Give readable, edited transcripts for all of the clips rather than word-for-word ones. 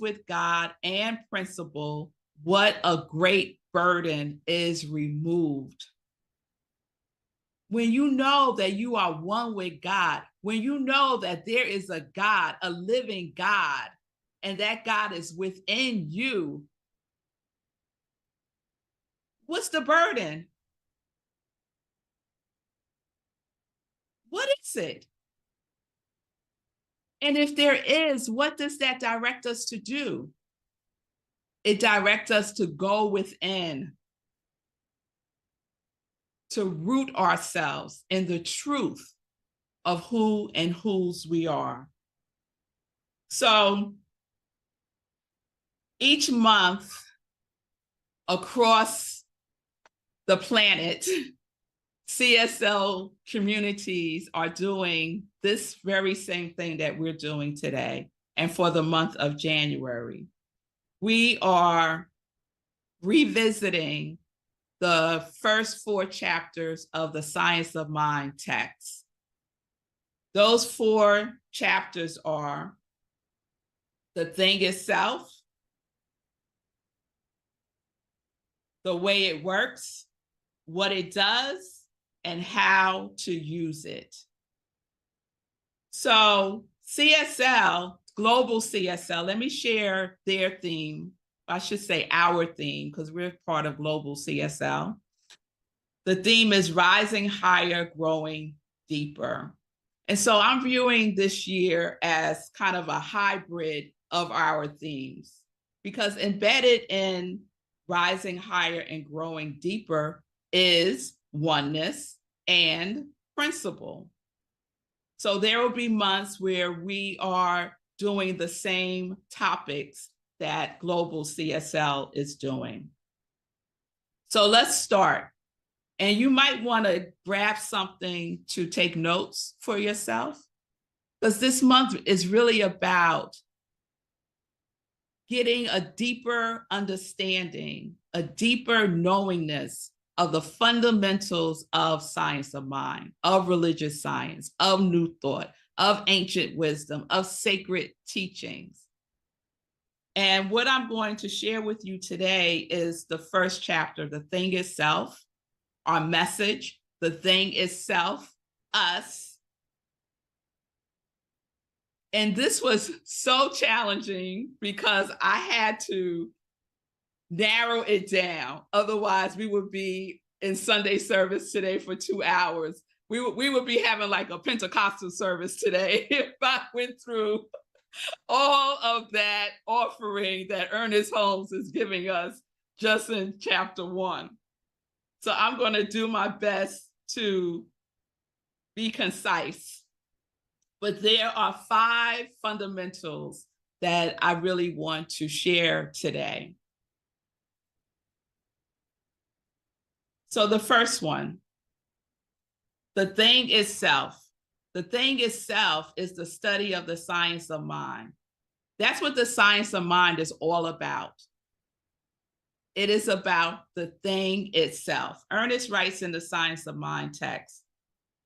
with God and principle, what a great burden is removed. When you know that you are one with God, when you know that there is a God, a living God, and that God is within you, what's the burden? What is it? And if there is, what does that direct us to do? It directs us to go within, to root ourselves in the truth of who and whose we are. So each month across the planet, CSL communities are doing this very same thing that we're doing today. And for the month of January, we are revisiting the first 4 chapters of the Science of Mind text. Those 4 chapters are the thing itself, the way it works, what it does, and how to use it. So CSL, Global CSL, let me share their theme. I should say our theme, because we're part of Global CSL. The theme is rising higher, growing deeper. And so I'm viewing this year as kind of a hybrid of our themes, because embedded in rising higher and growing deeper is oneness and principle. So there will be months where we are doing the same topics that Global CSL is doing. So let's start. And you might want to grab something to take notes for yourself, because this month is really about getting a deeper understanding, a deeper knowingness of the fundamentals of science of mind, of religious science, of new thought, of ancient wisdom, of sacred teachings. And what I'm going to share with you today is the first chapter, The Thing Itself, our message, the thing itself, us. And this was so challenging because I had to narrow it down. Otherwise, we would be in Sunday service today for 2 hours. We would be having like a Pentecostal service today if I went through all of that offering that Ernest Holmes is giving us just in chapter 1. So I'm going to do my best to be concise. But there are 5 fundamentals that I really want to share today. So the first one, the thing itself. The thing itself is the study of the science of mind. That's what the science of mind is all about. It is about the thing itself. Ernest writes in the Science of Mind text,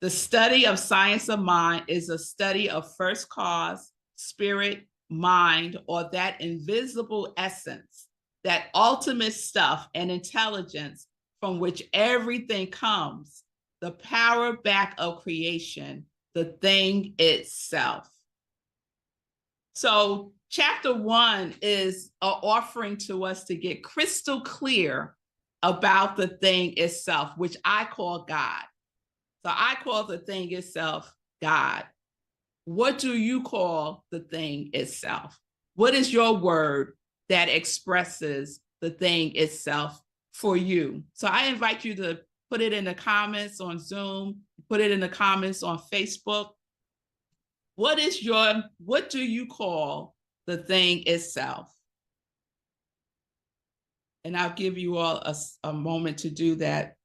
the study of science of mind is a study of first cause, spirit, mind, or that invisible essence, that ultimate stuff and intelligence from which everything comes, the power back of creation, the thing itself. So chapter 1 is an offering to us to get crystal clear about the thing itself, which I call God. So I call the thing itself God. What do you call the thing itself? What is your word that expresses the thing itself for you? So I invite you to put it in the comments on Zoom, put it in the comments on Facebook. What do you call the thing itself? And I'll give you all a moment to do that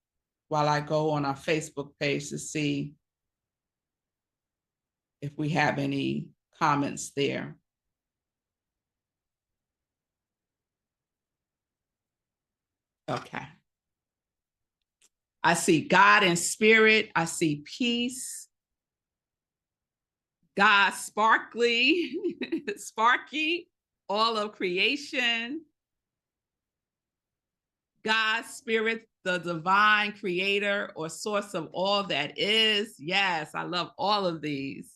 while I go on our Facebook page to see if we have any comments there. Okay. I see God and spirit. I see peace. God sparkly, sparky. all of creation, God, spirit, the divine creator or source of all that is. Yes, I love all of these.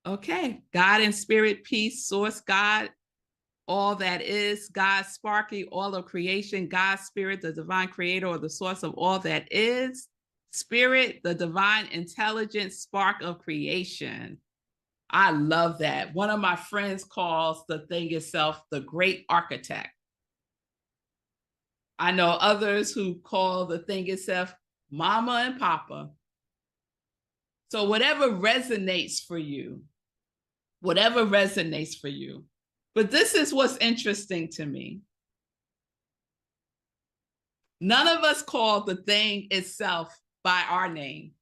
Okay, God and spirit, peace, source, God, all that is, God, sparky, all of creation, God, spirit, the divine creator or the source of all that is, spirit, the divine intelligence, spark of creation. I love that. One of my friends calls the thing itself the great architect. I know others who call the thing itself mama and papa. So whatever resonates for you, whatever resonates for you. But this is what's interesting to me. None of us call the thing itself by our name.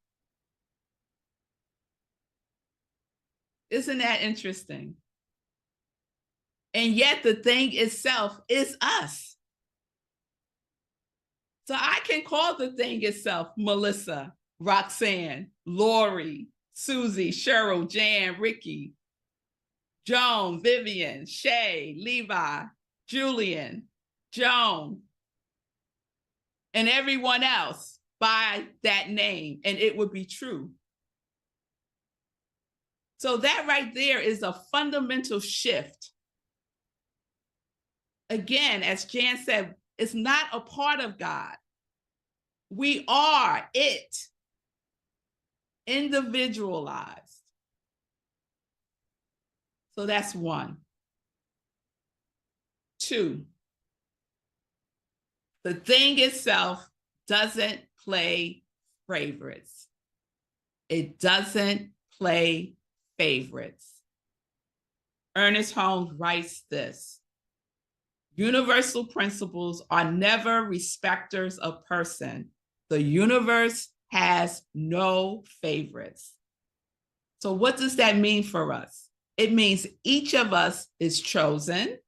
Isn't that interesting? And yet the thing itself is us. So I can call the thing itself Melissa, Roxanne, Lori, Susie, Cheryl, Jan, Ricky, Joan, Vivian, Shay, Levi, Julian, Joan, and everyone else by that name, and it would be true. So that right there is a fundamental shift. Again, as Jan said, it's not a part of God. We are it, individualized. So that's one. Two, the thing itself doesn't play favorites. It doesn't play favorites. Ernest Holmes writes this: universal principles are never respecters of person. The universe has no favorites. So what does that mean for us? It means each of us is chosen.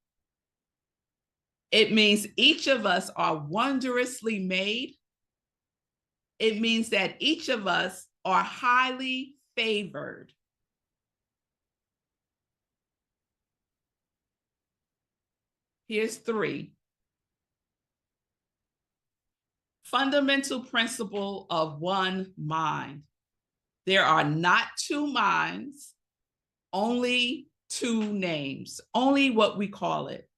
It means each of us are wondrously made. It means that each of us are highly favored. Here's three. Fundamental principle of one mind. There are not two minds, only two names, only what we call it.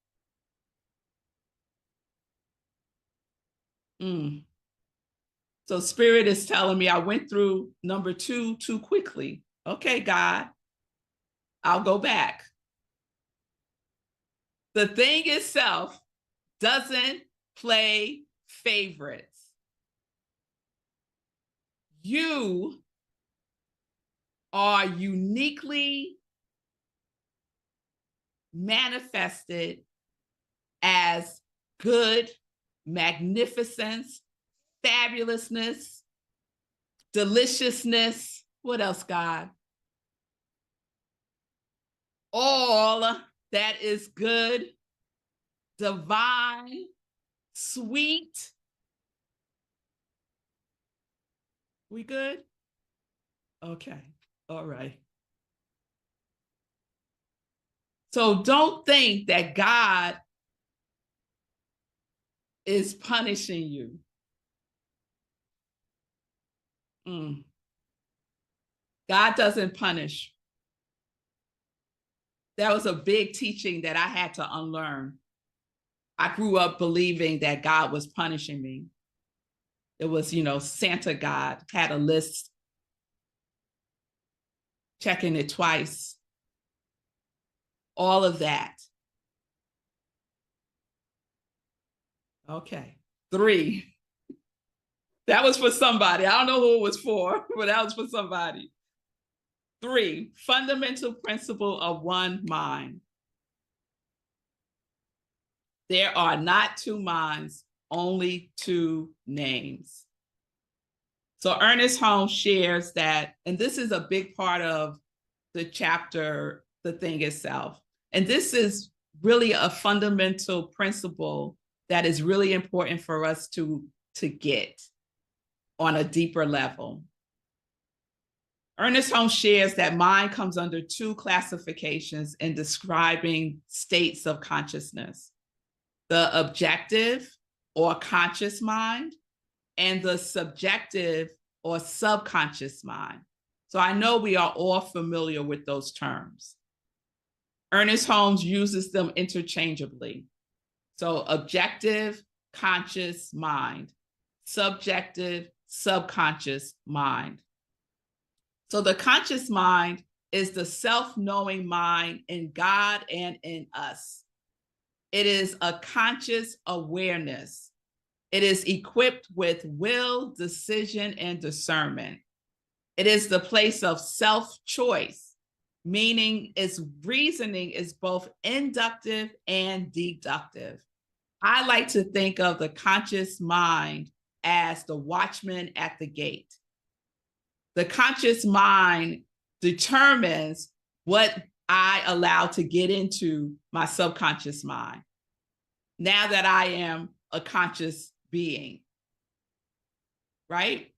So Spirit is telling me I went through number two too quickly. Okay, God, I'll go back. The thing itself doesn't play favorites. You are uniquely manifested as good, magnificence, fabulousness, deliciousness. What else, God? All that is good, divine, sweet. We good? Okay. All right. So don't think that God is punishing you. God doesn't punish. That was a big teaching that I had to unlearn. I grew up believing that God was punishing me. It was, Santa God had a list, checking it twice, all of that. Okay, 3. That was for somebody. I don't know who it was for, but that was for somebody. 3, fundamental principle of one mind. There are not two minds, only two names. So Ernest Holmes shares that, and this is a big part of the chapter, the thing itself. And this is really a fundamental principle that is really important for us to get on a deeper level. Ernest Holmes shares that mind comes under two classifications in describing states of consciousness: the objective or conscious mind and the subjective or subconscious mind. So I know we are all familiar with those terms. Ernest Holmes uses them interchangeably. So objective, conscious mind, subjective, subconscious mind. So the conscious mind is the self-knowing mind in God and in us. It is a conscious awareness. It is equipped with will, decision, and discernment. It is the place of self-choice, meaning its reasoning is both inductive and deductive. I like to think of the conscious mind as the watchman at the gate. The conscious mind determines what I allow to get into my subconscious mind now that I am a conscious being, right?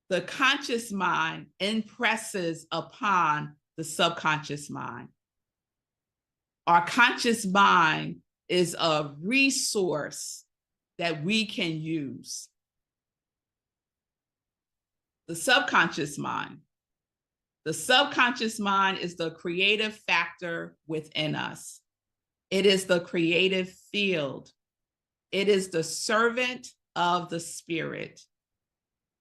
The conscious mind impresses upon the subconscious mind. Our conscious mind is a resource that we can use. The subconscious mind. The subconscious mind is the creative factor within us. It is the creative field. It is the servant of the spirit.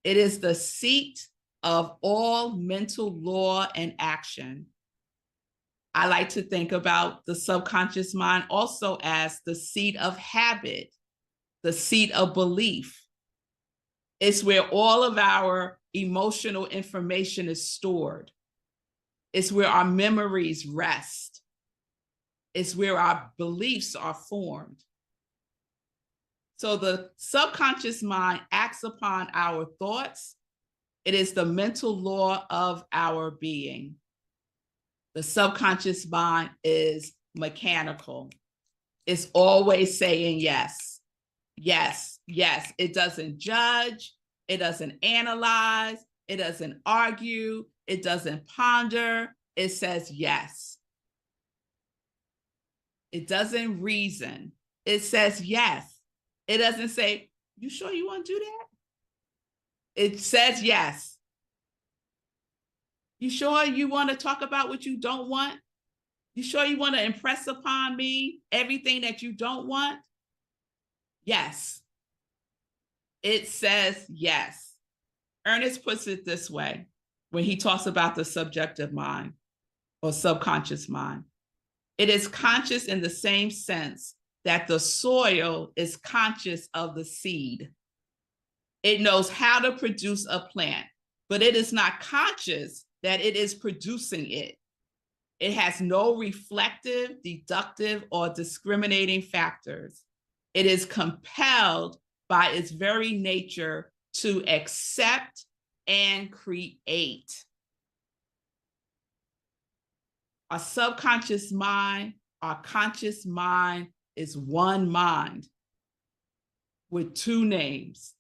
It is the seat of all mental law and action. I like to think about the subconscious mind also as the seat of habit, the seat of belief. It's where all of our emotional information is stored. It's where our memories rest. It's where our beliefs are formed. So the subconscious mind acts upon our thoughts. It is the mental law of our being. The subconscious mind is mechanical. It's always saying yes, yes, yes. It doesn't judge. It doesn't analyze. It doesn't argue. It doesn't ponder. It says yes. It doesn't reason. It says yes. It doesn't say, you sure you want to do that? It says yes. You sure you want to talk about what you don't want? You sure you want to impress upon me everything that you don't want? Yes. It says yes. Ernest puts it this way when he talks about the subjective mind or subconscious mind. It is conscious in the same sense that the soil is conscious of the seed. It knows how to produce a plant, but it is not conscious that it is producing it. It has no reflective, deductive, or discriminating factors. It is compelled by its very nature to accept and create. Our subconscious mind, our conscious mind is one mind with two names.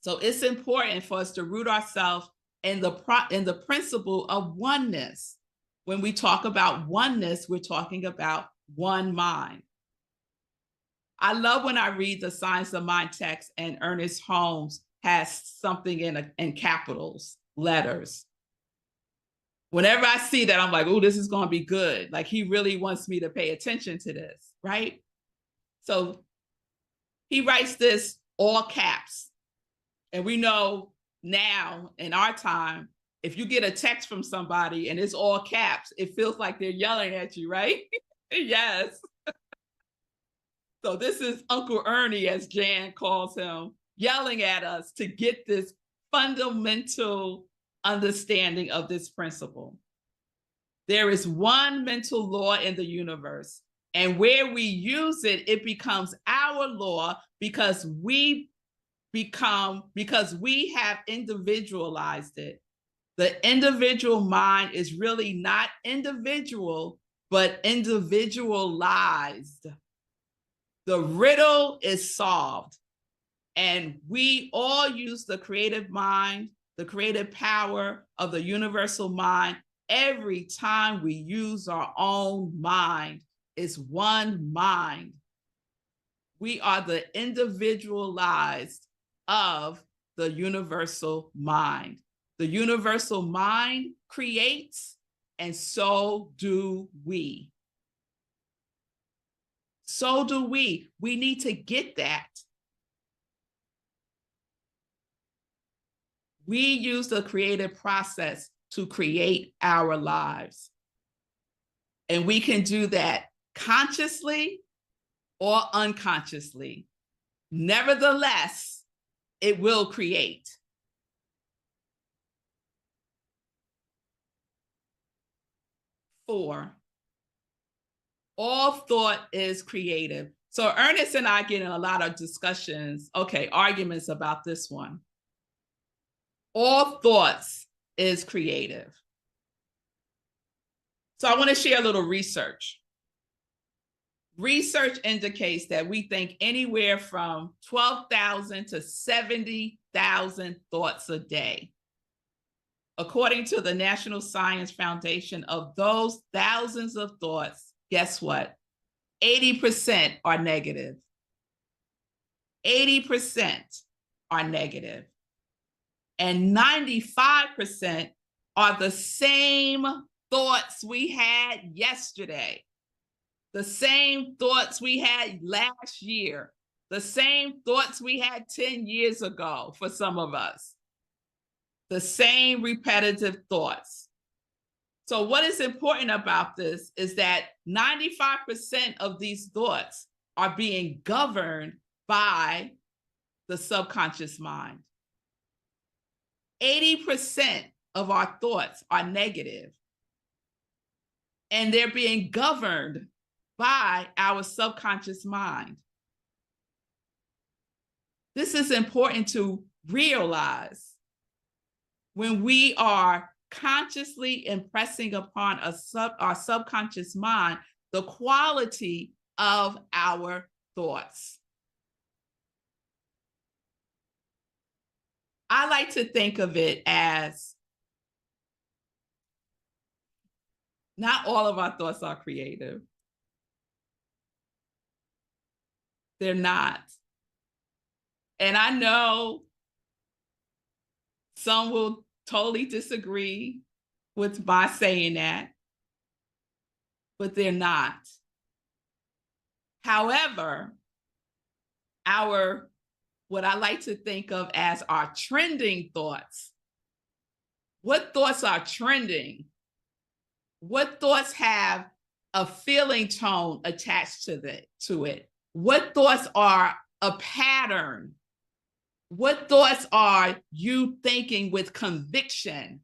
So it's important for us to root ourselves in the principle of oneness. When we talk about oneness, we're talking about one mind. I love when I read the Science of Mind text and Ernest Holmes has something in capitals, letters. Whenever I see that, I'm like, oh, this is going to be good. Like he really wants me to pay attention to this, right? So he writes this all caps. And we know now in our time, if you get a text from somebody and it's all caps, it feels like they're yelling at you, right? Yes. So this is Uncle Ernie, as Jan calls him, yelling at us to get this fundamental understanding of this principle. There is one mental law in the universe, and where we use it, it becomes our law because we have individualized it. The individual mind is really not individual, but individualized. The riddle is solved, and we all use the creative mind, the creative power of the universal mind. Every time we use our own mind, it's one mind. We are the individualized of the universal mind. The universal mind creates, and so do we. So do we. We need to get that. We use the creative process to create our lives. And we can do that consciously or unconsciously. Nevertheless, it will create. Four, all thought is creative. So Ernest and I get in a lot of discussions, arguments about this one. All thoughts is creative. So I want to share a little research. Research indicates that we think anywhere from 12,000 to 70,000 thoughts a day. According to the National Science Foundation, of those thousands of thoughts, guess what? 80% are negative. 80% are negative. And 95% are the same thoughts we had yesterday, the same thoughts we had last year, the same thoughts we had 10 years ago for some of us, the same repetitive thoughts. So what is important about this is that 95% of these thoughts are being governed by the subconscious mind. 80% of our thoughts are negative, and they're being governed by our subconscious mind. This is important to realize. When we are consciously impressing upon our subconscious mind the quality of our thoughts. I like to think of it as not all of our thoughts are creative. They're not. And I know some will totally disagree with my saying that, but they're not. However, what I like to think of as our trending thoughts. What thoughts are trending? What thoughts have a feeling tone attached to it? What thoughts are a pattern? What thoughts are you thinking with conviction?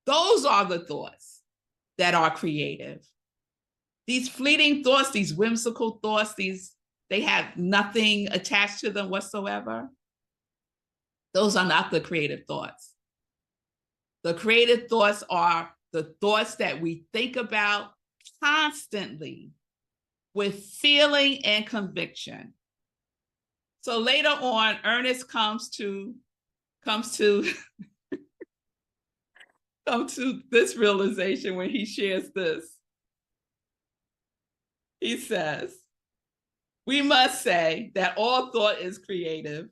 Those are the thoughts that are creative. These fleeting thoughts, these whimsical thoughts, they have nothing attached to them whatsoever. Those are not the creative thoughts. The creative thoughts are the thoughts that we think about constantly with feeling and conviction. So later on, Ernest comes to this realization when he shares this. He says, we must say that all thought is creative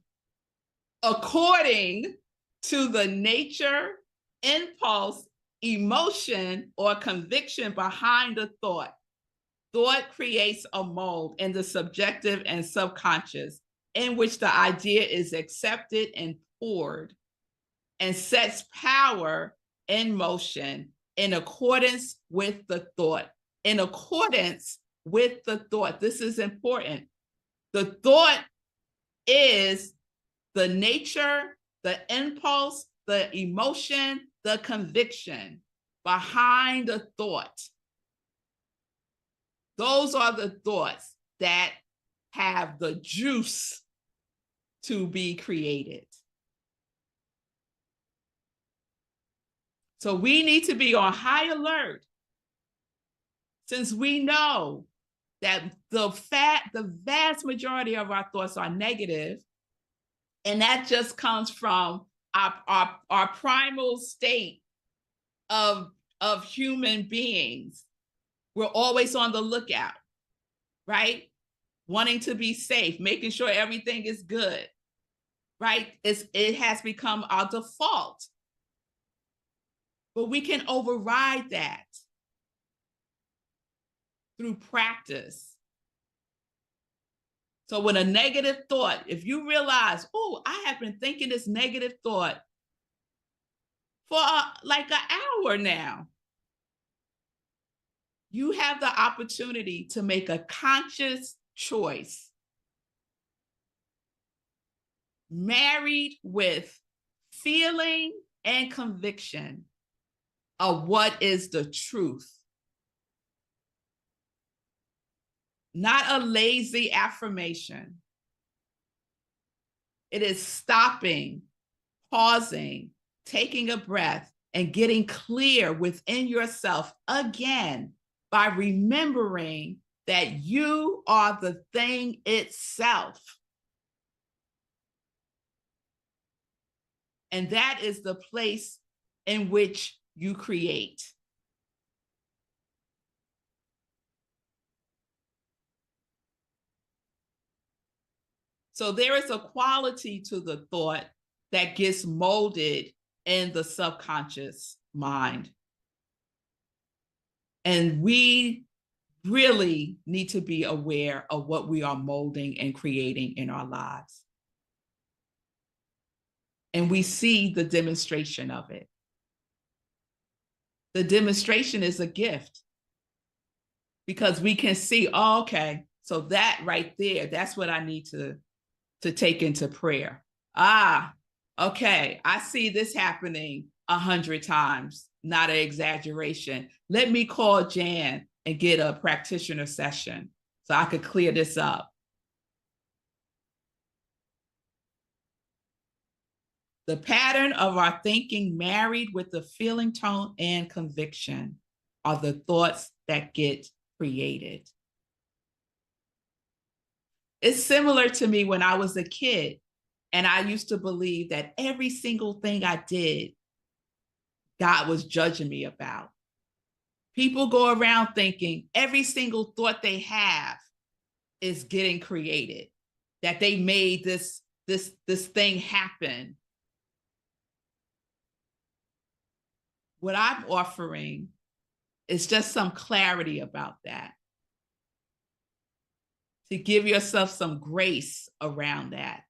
according to the nature, impulse, emotion, or conviction behind the thought. Thought creates a mold in the subjective and subconscious in which the idea is accepted and poured and sets power in motion in accordance with the thought. In accordance with the thought. This is important. The thought is the nature, the impulse, the emotion, the conviction behind the thought. Those are the thoughts that have the juice to be created. So we need to be on high alert, since we know that the vast majority of our thoughts are negative, and that just comes from our primal state of human beings. We're always on the lookout, right? Wanting to be safe, making sure everything is good, right? It has become our default. But we can override that through practice. So when a negative thought, if you realize, oh, I have been thinking this negative thought for like an hour now, you have the opportunity to make a conscious choice, married with feeling and conviction of what is the truth. Not a lazy affirmation. It is stopping, pausing, taking a breath, and getting clear within yourself again by remembering that you are the thing itself. And that is the place in which you create. So there is a quality to the thought that gets molded in the subconscious mind. And we really need to be aware of what we are molding and creating in our lives. And we see the demonstration of it. The demonstration is a gift because we can see, oh, okay, so that right there, that's what I need to take into prayer. Okay, I see this happening 100 times, not an exaggeration. Let me call Jan and get a practitioner session so I could clear this up. The pattern of our thinking married with the feeling, tone, and conviction are the thoughts that get created. It's similar to me when I was a kid and I used to believe that every single thing I did, God was judging me about. People go around thinking every single thought they have is getting created, that they made this thing happen. What I'm offering is just some clarity about that, to give yourself some grace around that.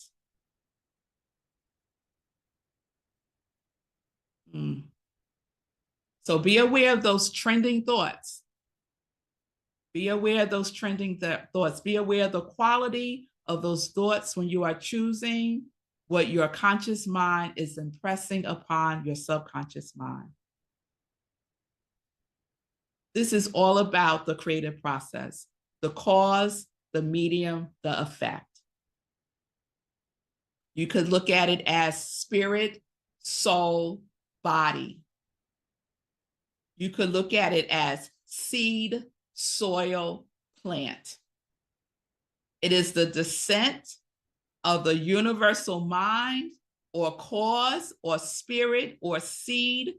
So be aware of those trending thoughts. Be aware of those trending thoughts. Be aware of the quality of those thoughts when you are choosing what your conscious mind is impressing upon your subconscious mind. This is all about the creative process, the cause, the medium, the effect. You could look at it as spirit, soul, body. You could look at it as seed, soil, plant. It is the descent of the universal mind or cause or spirit or seed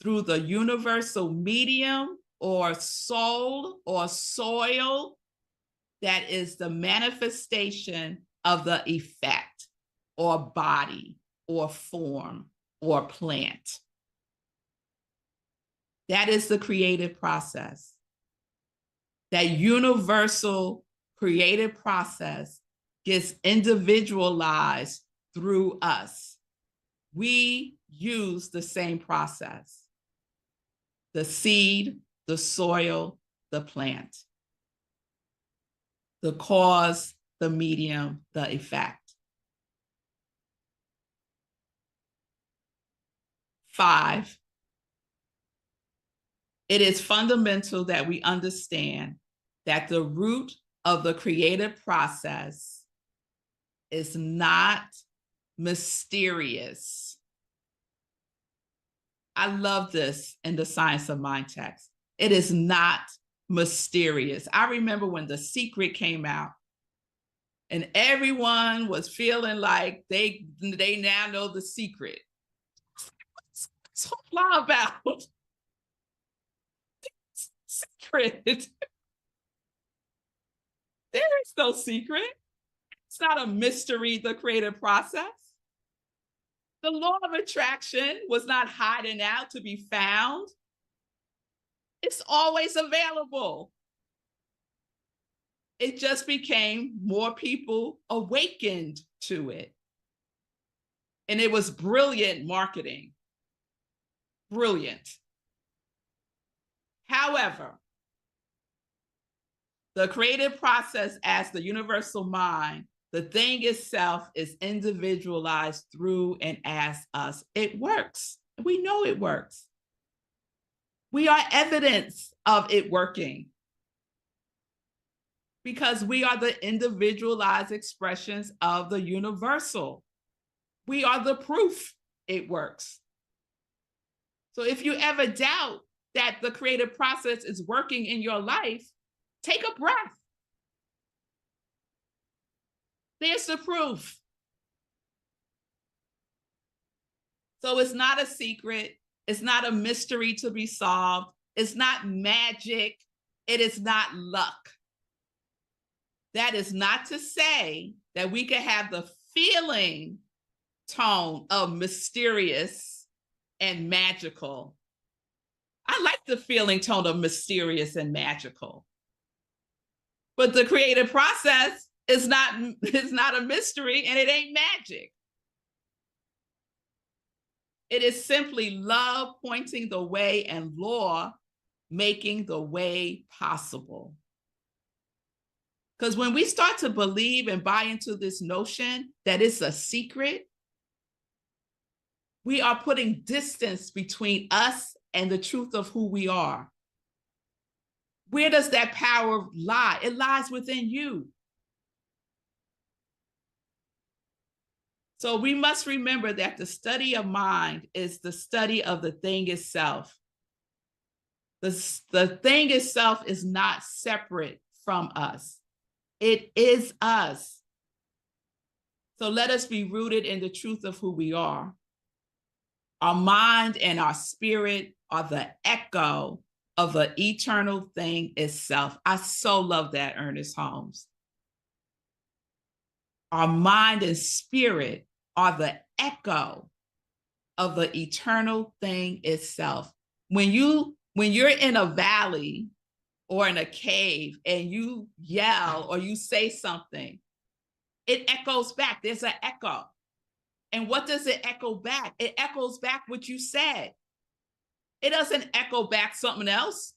through the universal medium or soul or soil that is the manifestation of the effect or body or form or plant. That is the creative process. That universal creative process gets individualized through us. We use the same process. The seed, the soil, the plant. The cause, the medium, the effect. 5, it is fundamental that we understand that the root of the creative process is not mysterious. I love this in the Science of Mind text. It is not mysterious. I remember when The Secret came out and everyone was feeling like they now know the secret. So lie about secret. There is no secret. It's not a mystery, the creative process. The law of attraction was not hiding out to be found. It's always available. It just became more people awakened to it. And it was brilliant marketing. Brilliant. However, the creative process as the universal mind, the thing itself is individualized through and as us. It works. We know it works. We are evidence of it working because we are the individualized expressions of the universal. We are the proof it works. So if you ever doubt that the creative process is working in your life, take a breath. There's the proof. So it's not a secret. It's not a mystery to be solved. It's not magic. It is not luck. That is not to say that we can have the feeling tone of mysterious and magical. I like the feeling tone of mysterious and magical. But the creative process is not a mystery and it ain't magic. It is simply love pointing the way and law making the way possible. Because when we start to believe and buy into this notion that it's a secret, we are putting distance between us and the truth of who we are. Where does that power lie? It lies within you. So we must remember that the study of mind is the study of the thing itself. The thing itself is not separate from us. It is us. So let us be rooted in the truth of who we are. Our mind and our spirit are the echo of the eternal thing itself. I so love that, Ernest Holmes. Our mind and spirit are the echo of the eternal thing itself. When you're in a valley or in a cave and you yell or you say something, it echoes back. There's an echo. And what does it echo back? It echoes back what you said. It doesn't echo back something else.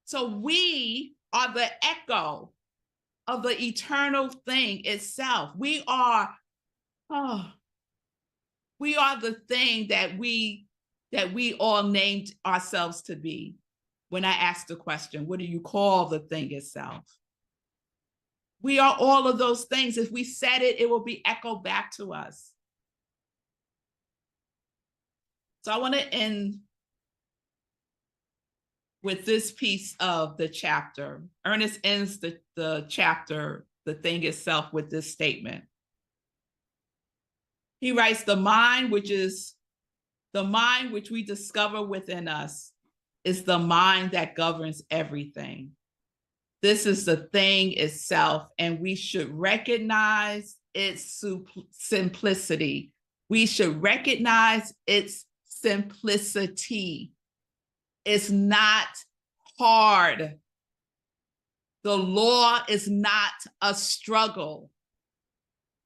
So we are the echo of the eternal thing itself. We are the thing that we all named ourselves to be. When I asked the question, what do you call the thing itself? We are all of those things. If we said it, it will be echoed back to us. So I want to end with this piece of the chapter. Ernest ends the chapter, the thing itself, with this statement. He writes, the mind which we discover within us is the mind that governs everything. This is the thing itself, and we should recognize its simplicity. We should recognize its simplicity. It's not hard. The law is not a struggle.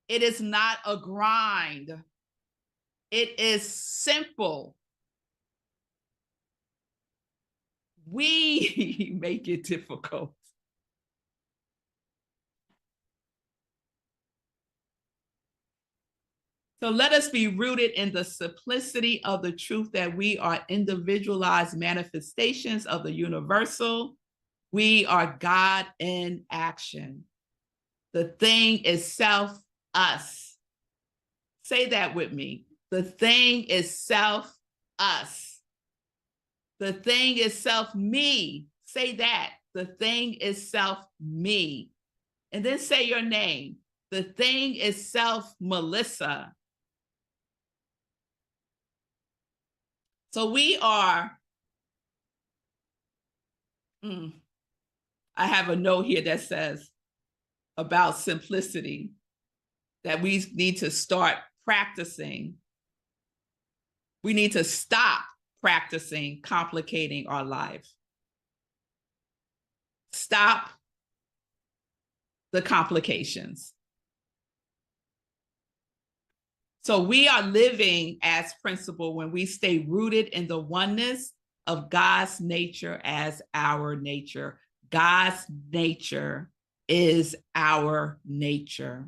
It is not a grind. It is simple. We make it difficult. So let us be rooted in the simplicity of the truth that we are individualized manifestations of the universal. We are God in action. The thing is self, us. Say that with me. The thing is self, us. The thing is self, me. Say that. The thing is self, me. And then say your name. The thing is self, Melissa. So we are, I have a note here that says about simplicity, that we need to start practicing. We need to stop practicing complicating our life. Stop the complications. So we are living as principle when we stay rooted in the oneness of God's nature as our nature. God's nature is our nature.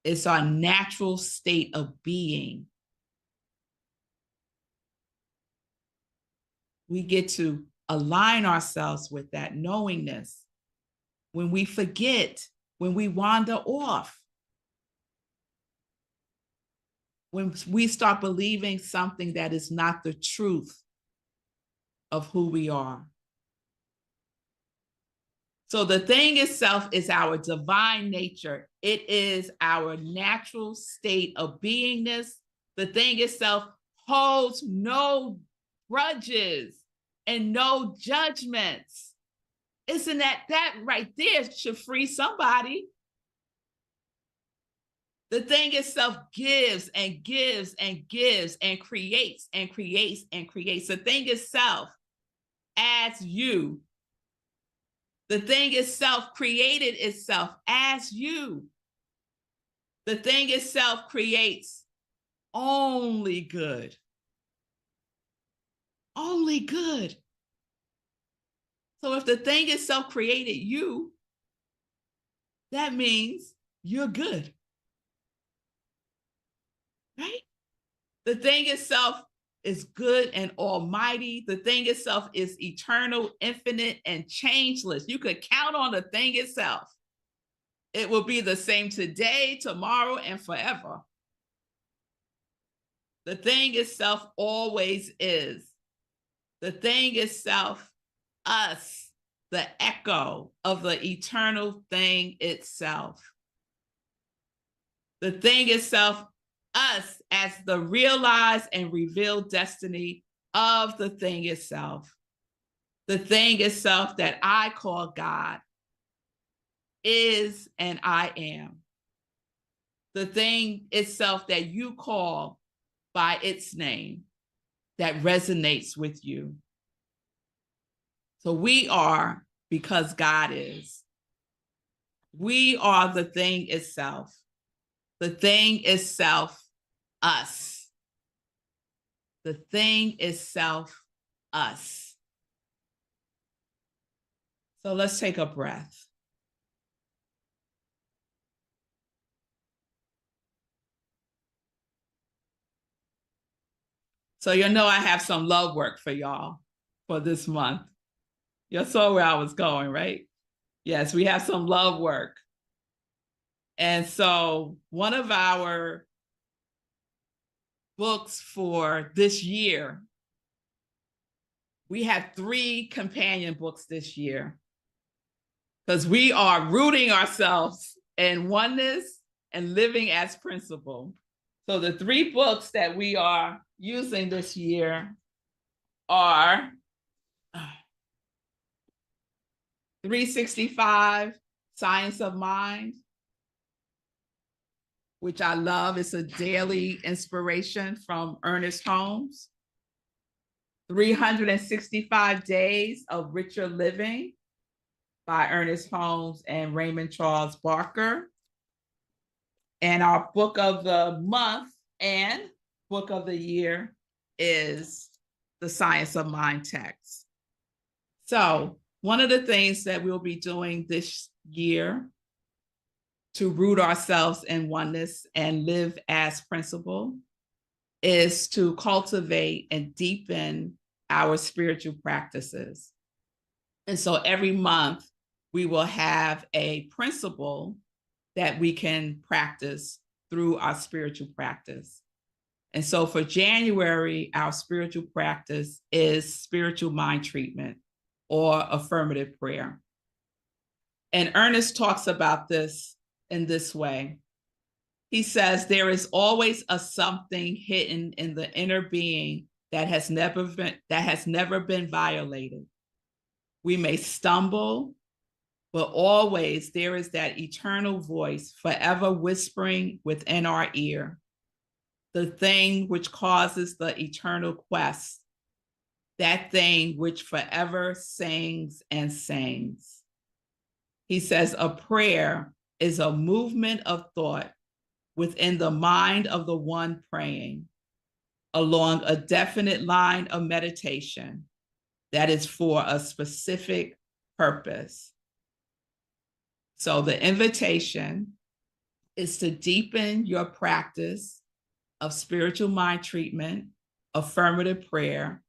It's our natural state of being. We get to align ourselves with that knowingness. When we forget, when we wander off, when we start believing something that is not the truth of who we are. So the thing itself is our divine nature. It is our natural state of beingness. The thing itself holds no grudges and no judgments. Isn't that right there should free somebody? The thing itself gives and gives and gives and creates and creates and creates. The thing itself as you. The thing itself created itself as you. The thing itself creates only good. Only good. So if the thing itself created you, that means you're good. Right? The thing itself is good and almighty. The thing itself is eternal, infinite, and changeless. You could count on the thing itself. It will be the same today, tomorrow, and forever. The thing itself always is. The thing itself, us, the echo of the eternal thing itself. The thing itself, us as the realized and revealed destiny of the thing itself. The thing itself that I call God is and I am. The thing itself that you call by its name that resonates with you. So we are because God is. We are the thing itself. The thing itself, us. The thing itself, us. So let's take a breath. So you know I have some love work for y'all for this month. You saw where I was going, right? Yes, we have some love work. And so one of our books for this year, we have 3 companion books this year because we are rooting ourselves in oneness and living as principle. So the 3 books that we are using this year are 365, Science of Mind, which I love. It's a daily inspiration from Ernest Holmes. 365 Days of Richer Living by Ernest Holmes and Raymond Charles Barker. And our book of the month and book of the year is the Science of Mind text. So one of the things that we'll be doing this year to root ourselves in oneness and live as principle is to cultivate and deepen our spiritual practices. And so every month we will have a principle that we can practice through our spiritual practice. And so for January, our spiritual practice is spiritual mind treatment or affirmative prayer. And Ernest talks about this in this way. He says, there is always a something hidden in the inner being that has never been violated. We may stumble, but always there is that eternal voice forever whispering within our ear, the thing which causes the eternal quest, that thing which forever sings and sings. He says, a prayer is a movement of thought within the mind of the one praying, along a definite line of meditation that is for a specific purpose. So the invitation is to deepen your practice of spiritual mind treatment, affirmative prayer,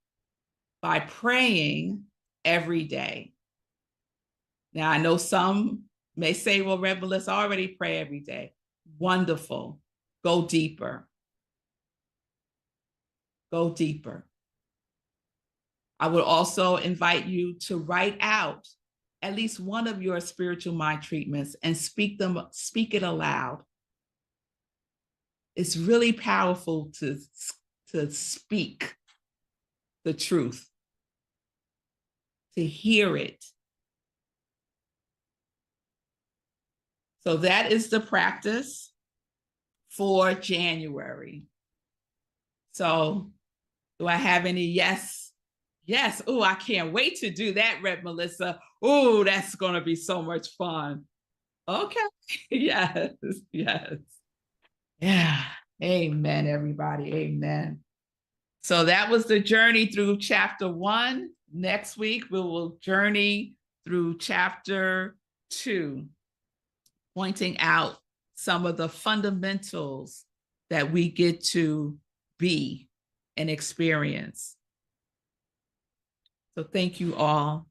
by praying every day. Now, I know some may say, well, Red Melissa, I already pray every day. Wonderful. Go deeper. Go deeper. I would also invite you to write out at least one of your spiritual mind treatments and speak it aloud. It's really powerful to speak the truth, to hear it. So that is the practice for January. So do I have any yes? Yes. Oh, I can't wait to do that, Red Melissa. Oh, that's going to be so much fun. Okay. Yes. Yes. Yeah. Amen, everybody. Amen. So that was the journey through chapter 1. Next week, we will journey through chapter 2, pointing out some of the fundamentals that we get to be and experience. So thank you all.